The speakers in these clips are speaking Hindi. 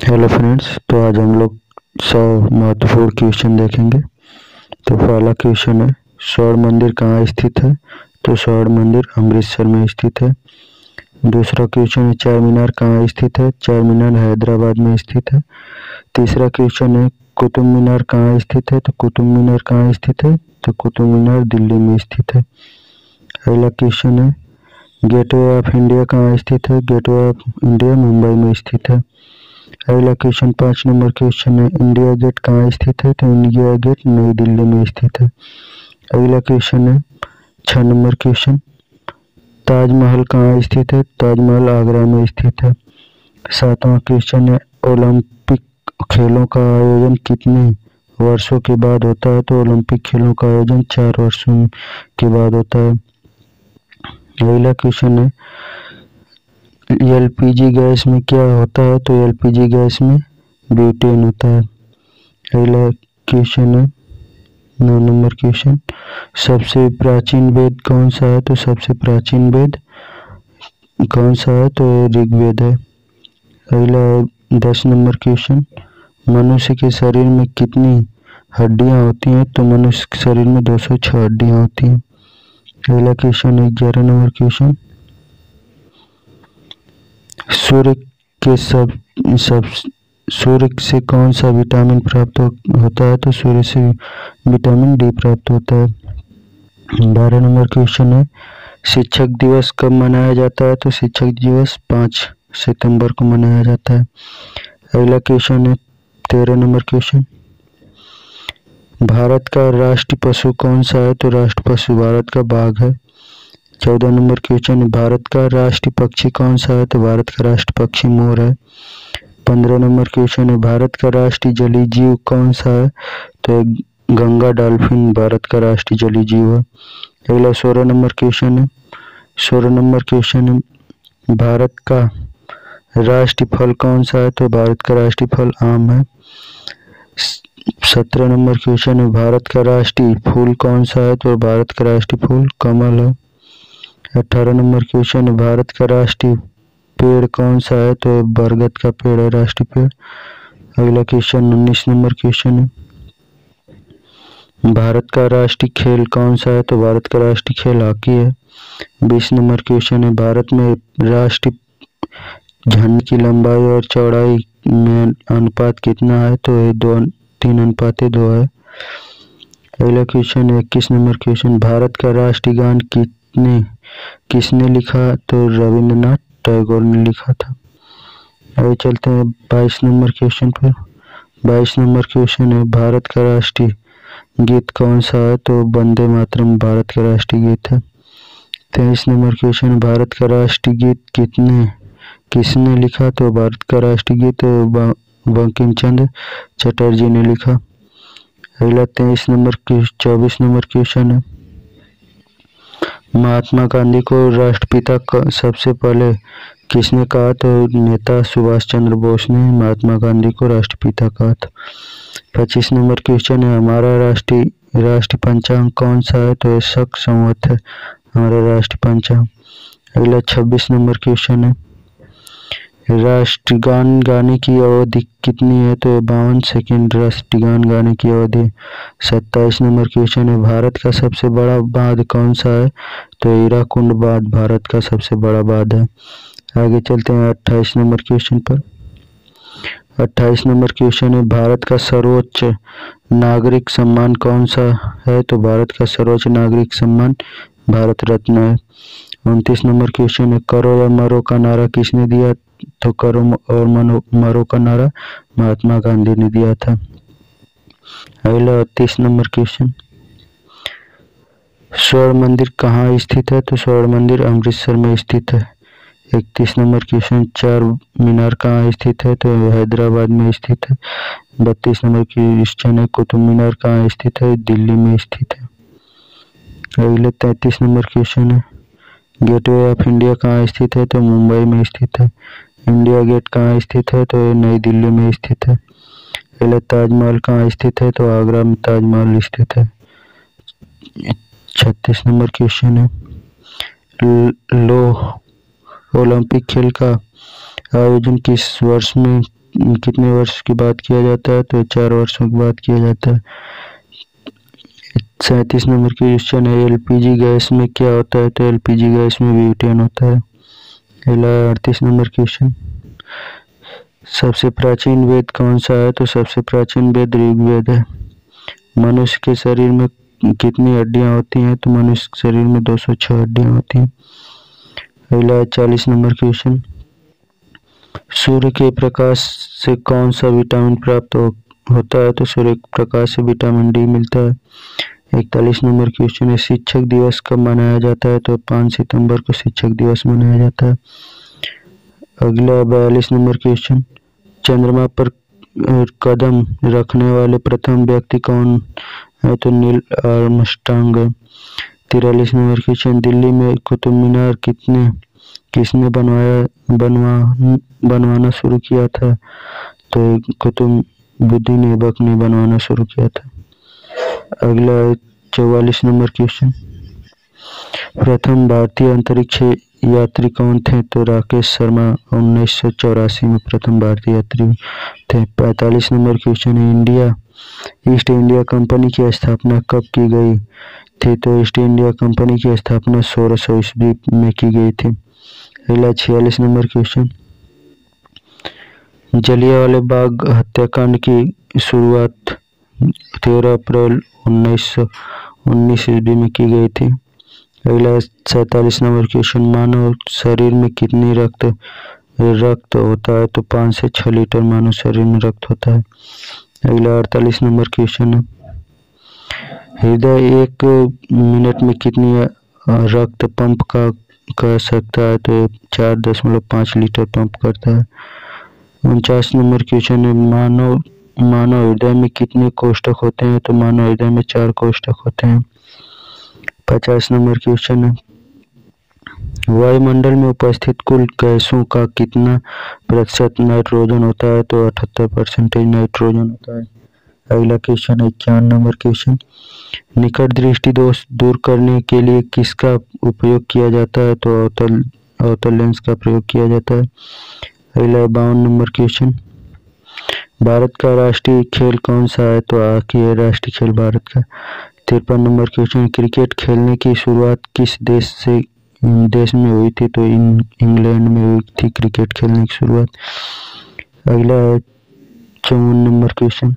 हेलो फ्रेंड्स, तो आज हम लोग 100 महत्वपूर्ण क्वेश्चन देखेंगे। तो पहला क्वेश्चन है, स्वर्ण मंदिर कहाँ स्थित है? तो स्वर्ण मंदिर अमृतसर में स्थित है। दूसरा क्वेश्चन है, चार मीनार कहाँ स्थित है? चार मीनार हैदराबाद में स्थित है। तीसरा क्वेश्चन है, कुतुब मीनार कहाँ स्थित है? तो कुतुब मीनार कहाँ स्थित है? तो कुतुब मीनार दिल्ली में स्थित है। अगला क्वेश्चन है, गेटवे ऑफ इंडिया कहाँ स्थित है? गेटवे ऑफ इंडिया मुंबई में स्थित है। अगला क्वेश्चन 5 नंबर क्वेश्चन है, इंडिया गेट कहाँ स्थित है? तो इंडिया गेट नई दिल्ली में स्थित है। अगला क्वेश्चन है 6 नंबर क्वेश्चन, ताजमहल कहाँ स्थित है? ताजमहल आगरा में स्थित है। 7वां क्वेश्चन है, ओलंपिक खेलों का आयोजन कितने वर्षों के बाद होता है? तो ओलंपिक खेलों का आयोजन 4 वर्षों के बाद होता है। अगला क्वेश्चन है, एलपीजी गैस में क्या होता है? तो एलपीजी गैस में ब्यूटेन होता है। अगला क्वेश्चन है 9 नंबर क्वेश्चन, सबसे प्राचीन वेद कौन सा है? तो सबसे प्राचीन वेद कौन सा है? तो ऋग्वेद है। अगला 10 नंबर क्वेश्चन, मनुष्य के शरीर में कितनी हड्डियां होती हैं? तो मनुष्य के शरीर में 206 हड्डियां होती हैं। अगला क्वेश्चन है 11 नंबर क्वेश्चन, सूर्य के सूर्य से कौन सा विटामिन प्राप्त होता है? तो सूर्य से विटामिन डी प्राप्त होता है। 12 नंबर क्वेश्चन है, शिक्षक दिवस कब मनाया जाता है? तो शिक्षक दिवस 5 सितंबर को मनाया जाता है। अगला क्वेश्चन है 13 नंबर क्वेश्चन, भारत का राष्ट्रीय पशु कौन सा है? तो राष्ट्रीय पशु भारत का बाघ है। 14 नंबर क्वेश्चन है, भारत का राष्ट्रीय पक्षी कौन सा है? तो भारत का राष्ट्रीय पक्षी मोर है। 15 नंबर क्वेश्चन है, भारत का राष्ट्रीय जलीय जीव कौन सा है? तो गंगा डॉल्फिन भारत का राष्ट्रीय जलीय जीव है। अगला 16 नंबर क्वेश्चन है, 16 नंबर क्वेश्चन है, भारत का राष्ट्रीय फल कौन सा है? तो भारत का राष्ट्रीय फल आम है। 17 नंबर क्वेश्चन है, भारत का राष्ट्रीय फूल कौन सा है? तो भारत का राष्ट्रीय फूल कमल है। 18 नंबर क्वेश्चन है, भारत का राष्ट्रीय पेड़ कौन सा है? तो बरगद का पेड़ है राष्ट्रीय पेड़। अगला क्वेश्चन 19 नंबर क्वेश्चन है, भारत का राष्ट्रीय खेल कौन सा है? तो भारत का राष्ट्रीय खेल हॉकी है। 20 नंबर क्वेश्चन है, भारत में राष्ट्रीय झंडे की लंबाई और चौड़ाई में अनुपात कितना है? तो 3:2 है। अगला क्वेश्चन है 21 नंबर क्वेश्चन, भारत का राष्ट्रीय गान किसने लिखा? तो रविंद्रनाथ टैगोर ने लिखा था। आगे चलते हैं 22 नंबर क्वेश्चन पर। 22 नंबर क्वेश्चन है, भारत का राष्ट्रीय गीत कौन सा है? तो वंदे मातरम भारत का राष्ट्रीय गीत है। 23 नंबर क्वेश्चन, भारत का राष्ट्रीय गीत किसने लिखा? तो भारत का राष्ट्रीय गीत बंकिम चंद्र चटर्जी ने लिखा। अगला 24 नंबर क्वेश्चन है, महात्मा गांधी को राष्ट्रपिता सबसे पहले किसने कहा? तो नेता सुभाष चंद्र बोस ने महात्मा गांधी को राष्ट्रपिता कहा था। 25 नंबर क्वेश्चन है, हमारा राष्ट्रीय पंचांग कौन सा है? तो शक संवत है हमारा राष्ट्रीय पंचांग। अगला 26 नंबर क्वेश्चन है, राष्ट्रगान गाने की अवधि कितनी है? तो 52 सेकेंड राष्ट्रगान गाने की अवधि। 27 नंबर क्वेश्चन है, भारत का सबसे बड़ा बांध कौन सा है? तो हीराकुंड बांध भारत का सबसे बड़ा बांध है। आगे चलते हैं 28 नंबर क्वेश्चन पर। 28 नंबर क्वेश्चन है, भारत का सर्वोच्च नागरिक सम्मान कौन सा है? तो भारत का सर्वोच्च नागरिक सम्मान भारत रत्न है। 29 नंबर क्वेश्चन है, करो या मरो का नारा किसने दिया? तो करो और मरो का नारा महात्मा गांधी ने दिया था। अगला 30 नंबर क्वेश्चन, स्वर्ण मंदिर कहाँ स्थित है? तो स्वर्ण मंदिर अमृतसर में स्थित है। 31 नंबर क्वेश्चन, चार मीनार कहाँ स्थित है? तो हैदराबाद में स्थित है। 32 नंबर क्वेश्चन है, कुतुब मीनार कहाँ स्थित है? दिल्ली में स्थित है। अगले 33 नंबर क्वेश्चन है, गेटवे ऑफ इंडिया कहाँ स्थित है? तो मुंबई में स्थित है। इंडिया गेट कहाँ स्थित है? तो नई दिल्ली में स्थित है। अगले ताजमहल कहाँ स्थित है? तो आगरा में ताजमहल स्थित है। 36 नंबर क्वेश्चन है, ओलंपिक खेल का आयोजन किस वर्ष में कितने वर्ष की बात किया जाता है, तो 4 वर्षों की बात किया जाता है। 37 नंबर क्वेश्चन है, एलपीजी गैस में क्या होता है, तो एलपीजी गैस में ब्यूटेन होता है। अगला 38 नंबर क्वेश्चन, सबसे प्राचीन वेद कौन सा है, तो सबसे प्राचीन वेद ऋग्वेद है। मनुष्य के शरीर में कितनी हड्डियां होती हैं, तो मनुष्य के शरीर में 206 हड्डियां होती हैं। अगला 40 नंबर क्वेश्चन, सूर्य के प्रकाश से कौन सा विटामिन प्राप्त होता है, तो सूर्य के प्रकाश से विटामिन डी मिलता है। 41 नंबर क्वेश्चन है, शिक्षक दिवस कब मनाया जाता है, तो 5 सितंबर को शिक्षक दिवस मनाया जाता है। अगला 42 नंबर क्वेश्चन, चंद्रमा पर कदम रखने वाले प्रथम व्यक्ति कौन है, तो Neil Armstrong. 43 number question, Delhi में कुतुब मीनार किसने बनवाना शुरू किया था, तो कुतुबुद्दीन ऐबक ने बनवाना शुरू किया था। अगला 44 नंबर क्वेश्चन, प्रथम भारतीय अंतरिक्ष यात्री कौन थे, तो राकेश शर्मा 1984 में प्रथम भारतीय यात्री थे। 45 नंबर क्वेश्चन है, ईस्ट इंडिया कंपनी की स्थापना कब की गई थी, तो ईस्ट इंडिया कंपनी की स्थापना 1600 ईस्वी में की गई थी। अगला 46 नंबर क्वेश्चन, जलियांवाला बाग हत्याकांड की शुरुआत 13 अप्रैल 1919 ईस्वी में की गई थी। अगला 47 नंबर क्वेश्चन, मानव शरीर में कितनी रक्त होता है, तो 5 से 6 लीटर मानव शरीर में रक्त होता है। अगला 48 नंबर क्वेश्चन है, हृदय 1 मिनट में कितनी रक्त पंप कर सकता है, तो 4.5 लीटर पंप करता है। 49 नंबर क्वेश्चन है, मानव हृदय में कितने कोष्ठक होते हैं, तो मानव हृदय में 4 कोष्ठक होते हैं। 50 नंबर क्वेश्चन है, वायुमंडल में उपस्थित कुल गैसों का कितना प्रतिशत नाइट्रोजन होता है, तो 78% नाइट्रोजन होता है। अगला क्वेश्चन है 51 नंबर क्वेश्चन, निकट दृष्टि दोष दूर करने के लिए किसका उपयोग किया जाता है, तो अवतल लेंस का प्रयोग किया जाता है। अगला 52 नंबर क्वेश्चन, भारत का राष्ट्रीय खेल कौन सा है, तो हॉकी है राष्ट्रीय खेल भारत का। 53 नंबर क्वेश्चन, क्रिकेट खेलने की शुरुआत किस देश में हुई थी, तो इंग्लैंड में हुई थी क्रिकेट खेलने की शुरुआत। अगला है 54 नंबर क्वेश्चन,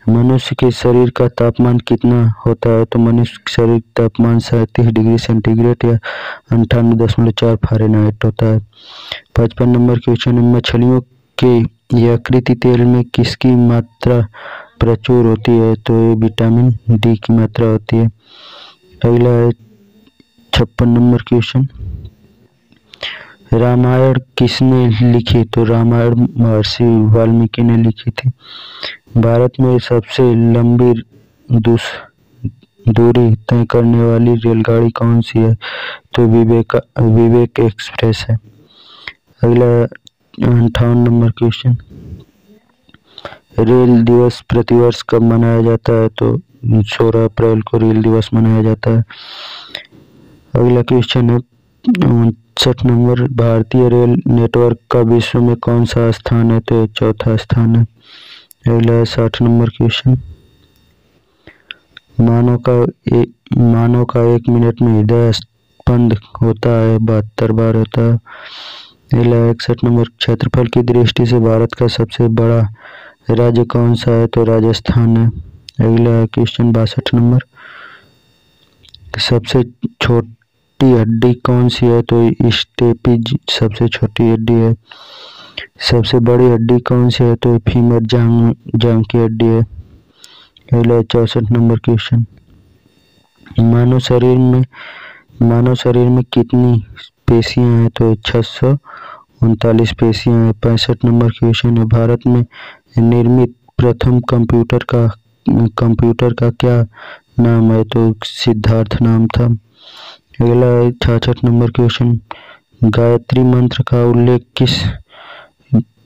मनुष्य के शरीर का तापमान कितना होता है, तो मनुष्य के शरीर का तापमान 37 डिग्री सेंटीग्रेड या 98.4 फ़ारेनहाइट होता है। 55 नंबर क्वेश्चन, मछलियों के यकृत तेल में किसकी मात्रा प्रचुर होती है, तो ये विटामिन डी की मात्रा होती है। अगला है 56 नंबर क्वेश्चन, रामायण किसने लिखी, तो रामायण महर्षि वाल्मीकि ने लिखी थी। भारत में सबसे लंबी दूरी तय करने वाली रेलगाड़ी कौन सी है, तो विवेक एक्सप्रेस है। अगला 58 नंबर क्वेश्चन, रेल दिवस प्रतिवर्ष कब मनाया जाता है, तो 16 अप्रैल को रेल दिवस मनाया जाता है। अगला क्वेश्चन है 59 नंबर, भारतीय रेल नेटवर्क का विश्व में कौन सा स्थान है, तो 4था स्थान है। अगला 60 नंबर क्वेश्चन, मानव का 1 मिनट में हृदय स्पंद होता है 72 बार होता है। अगला 61 नंबर, क्षेत्रफल की दृष्टि से भारत का सबसे बड़ा राज्य कौन सा है, तो राजस्थान है। अगला क्वेश्चन 62 नंबर, सबसे छोटी हड्डी कौन सी है, तो स्टेपीज सबसे छोटी हड्डी है। सबसे बड़ी हड्डी कौन सी है, तो फीमर जांग की हड्डी है। अगला 64 नंबर क्वेश्चन, मानव शरीर में कितनी पेशियां हैं, तो 639 पेशियां हैं। 65 नंबर क्वेश्चन है, भारत में निर्मित प्रथम कंप्यूटर का क्या नाम है, तो सिद्धार्थ नाम था। अगला 66 नंबर क्वेश्चन, गायत्री मंत्र का उल्लेख किस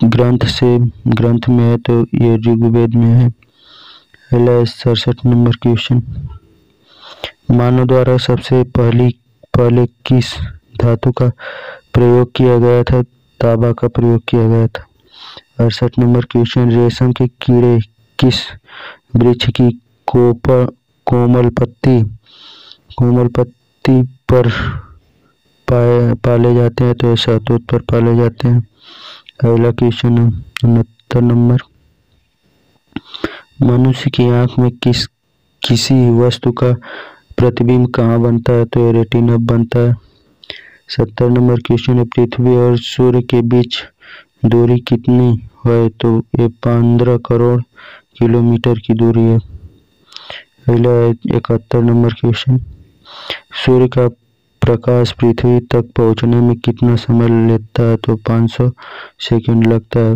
ग्रंथ में है, तो ये ऋग्वेद में है। अगला 67 नंबर क्वेश्चन, मानव द्वारा सबसे पहले किस धातु का प्रयोग किया गया था, तांबा का प्रयोग किया गया था। 68 नंबर क्वेश्चन, रेशम के कीड़े किस वृक्ष की कोमल पत्ती पर पाले जाते हैं? तो शहतूत पर पाले जाते हैं। अगला क्वेश्चन है 69 नंबर, मनुष्य की आंख में किसी वस्तु का प्रतिबिंब कहाँ बनता है? तो रेटिना बनता है। 70 नंबर क्वेश्चन है, पृथ्वी और सूर्य के बीच दूरी कितनी है? तो ये 15 करोड़ किलोमीटर की दूरी है। अगला 71 नंबर क्वेश्चन, सूर्य का प्रकाश पृथ्वी तक पहुंचने में कितना समय लेता है? तो 500 सेकंड लगता है।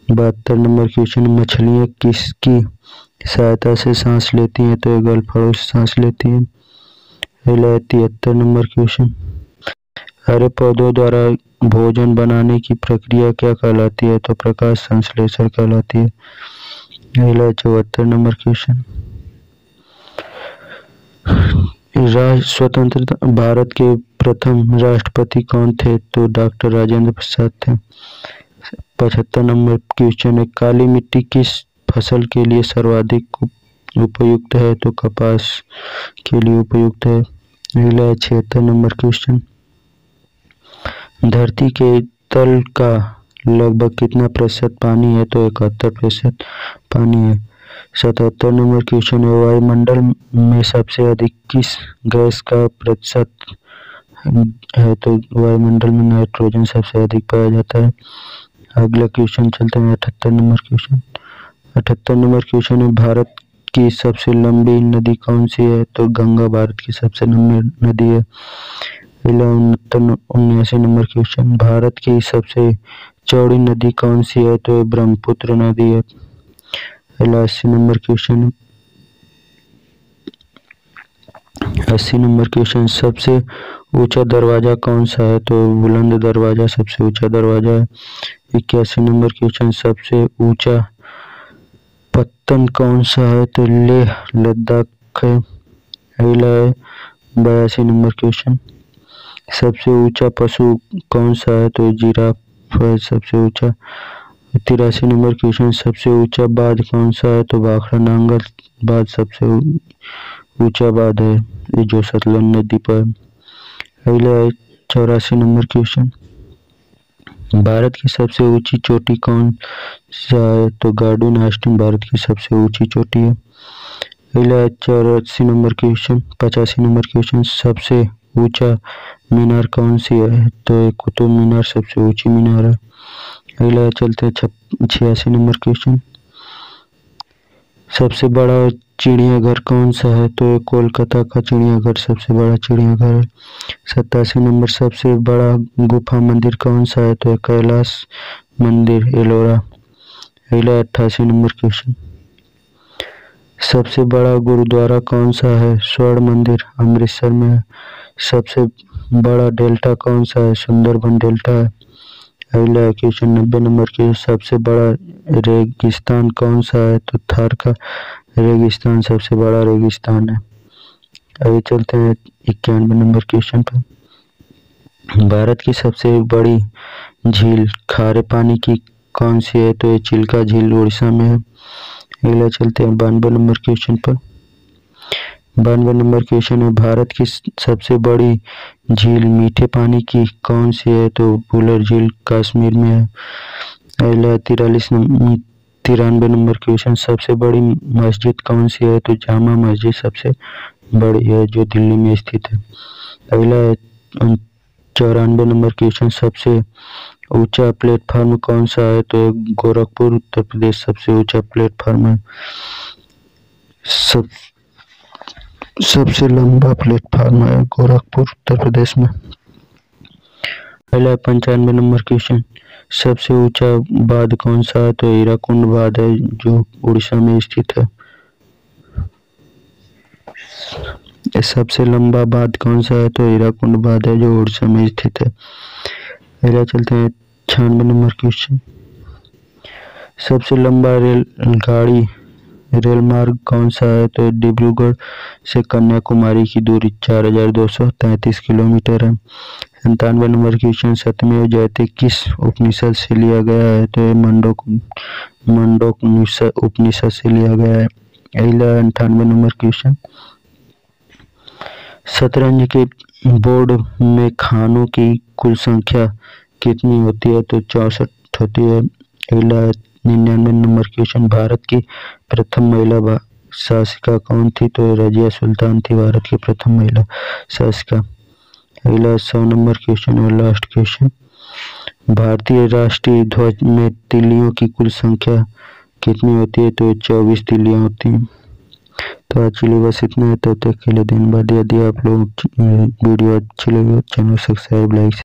72 नंबर क्वेश्चन, मछलियाँ किसकी सहायता से सांस लेती हैं? तो गलफड़ों से सांस लेती हैं। अगला 73 नंबर क्वेश्चन, हरे पौधों द्वारा भोजन बनाने की प्रक्रिया क्या कहलाती है? तो प्रकाश संश्लेषण कहलाती है। अगला 74 नंबर क्वेश्चन, स्वतंत्रता भारत के प्रथम राष्ट्रपति कौन थे? तो डॉक्टर राजेंद्र प्रसाद थे। 75 नंबर क्वेश्चन है, काली मिट्टी किस फसल के लिए सर्वाधिक उपयुक्त है? तो कपास के लिए उपयुक्त है। अगला 76 नंबर क्वेश्चन, धरती के तल का लगभग कितना प्रतिशत पानी है? तो 71% पानी है। 77 नंबर क्वेश्चन है, वायुमंडल में सबसे अधिक किस गैस का प्रतिशत है? तो वायुमंडल में नाइट्रोजन सबसे अधिक पाया जाता है। अगला क्वेश्चन चलते हैं 78 नंबर क्वेश्चन। 78 नंबर क्वेश्चन है, भारत की सबसे लंबी नदी कौन सी है? तो गंगा भारत की सबसे लंबी नदी है। 79 नंबर क्वेश्चन, भारत की सबसे चौड़ी नदी कौन सी है? तो ब्रह्मपुत्र नदी है। 80 नंबर क्वेश्चन, 80 नंबर क्वेश्चन, सबसे ऊंचा दरवाजा कौन सा है? तो बुलंद दरवाजा सबसे ऊंचा दरवाजा है। 81 नंबर क्वेश्चन, सबसे ऊंचा पत्तन कौन सा है? तो लेह लद्दाख है। अगला है 82 नंबर क्वेश्चन, सबसे ऊंचा पशु कौन सा है? तो जिराफ है सबसे ऊंचा। 83 नंबर क्वेश्चन, सबसे ऊंचा बांध कौन सा है? तो भाखड़ा नांगल बांध सबसे ऊंचा बांध है, ये जो सतलज नदी पर। अगला है 84 नंबर क्वेश्चन, भारत की सबसे ऊंची चोटी कौन सा है? तो गार्डन हास्टिंग भारत की सबसे ऊंची चोटी है। अगला है 84 नंबर क्वेश्चन, 85 नंबर क्वेश्चन, सबसे ऊंचा मीनार कौन सी है? तो कुतुब मीनार सबसे ऊंची मीनार है। अगला चलते हैं 86 नंबर क्वेश्चन, सबसे बड़ा चिड़ियाघर कौन सा है? तो कोलकाता का चिड़ियाघर सबसे बड़ा चिड़ियाघर है। 87 नंबर, सबसे बड़ा गुफा मंदिर कौन सा है? तो कैलाश मंदिर एलोरा। अगला 88 नंबर क्वेश्चन, सबसे बड़ा गुरुद्वारा कौन सा है? स्वर्ण मंदिर अमृतसर में है। सबसे बड़ा डेल्टा कौन सा है? सुंदरबन डेल्टा है। अगला क्वेश्चन 90 नंबर के, सबसे बड़ा रेगिस्तान कौन सा है? तो थार का रेगिस्तान सबसे बड़ा रेगिस्तान है। आगे चलते हैं 91 नंबर क्वेश्चन पर, भारत की सबसे बड़ी झील खारे पानी की कौन सी है? तो ये चिल्का झील उड़ीसा में है। अगला चलते हैं 92 नंबर क्वेश्चन पर, 92 नंबर क्वेश्चन है, भारत की सबसे बड़ी झील मीठे पानी की कौन सी है? तो वुलर झील कश्मीर में है। अगला 93 नंबर क्वेश्चन, सबसे बड़ी मस्जिद कौन सी है? तो जामा मस्जिद सबसे बड़ी है जो दिल्ली में स्थित है। अगला 94 नंबर क्वेश्चन, सबसे ऊंचा प्लेटफॉर्म कौन सा है? तो गोरखपुर उत्तर प्रदेश सबसे ऊंचा प्लेटफॉर्म है। सबसे लंबा प्लेटफॉर्म है गोरखपुर उत्तर प्रदेश में। अगला 95 नंबर क्वेश्चन, सबसे ऊंचा बांध कौन सा है? तो हीराकुंड बांध है जो उड़ीसा में स्थित है। सबसे लंबा बांध कौन सा है? तो हीराकुंड बांध है जो उड़ीसा में स्थित है। अगला चलते हैं 96 नंबर क्वेश्चन, सबसे लंबा रेल मार्ग कौन सा है? तो डिब्रूगढ़ से कन्याकुमारी की दूरी 4233 किलोमीटर है। 97 नंबर क्वेश्चन, सत्यमेव जयते किस उपनिषद से लिया गया है? तो मंडोक उपनिषद से लिया गया है। अगला 98 नंबर क्वेश्चन, शतरंज के बोर्ड में खानों की कुल संख्या कितनी होती है? तो 64 होती है। अगला 99 नंबर क्वेश्चन, भारत की प्रथम महिला शासिका कौन थी? तो रजिया सुल्तान थी भारत की प्रथम महिला शासिका। अगला 100 नंबर क्वेश्चन और लास्ट क्वेश्चन, भारतीय राष्ट्रीय ध्वज में तिलियों की कुल संख्या कितनी होती है? तो 24 तिलियां होती हैं। तो आज के लिए बस इतना है, तब तक के लिए धन्यवाद। यदि आप लोग वीडियो अच्छी लगी चैनल सब्सक्राइब लाइक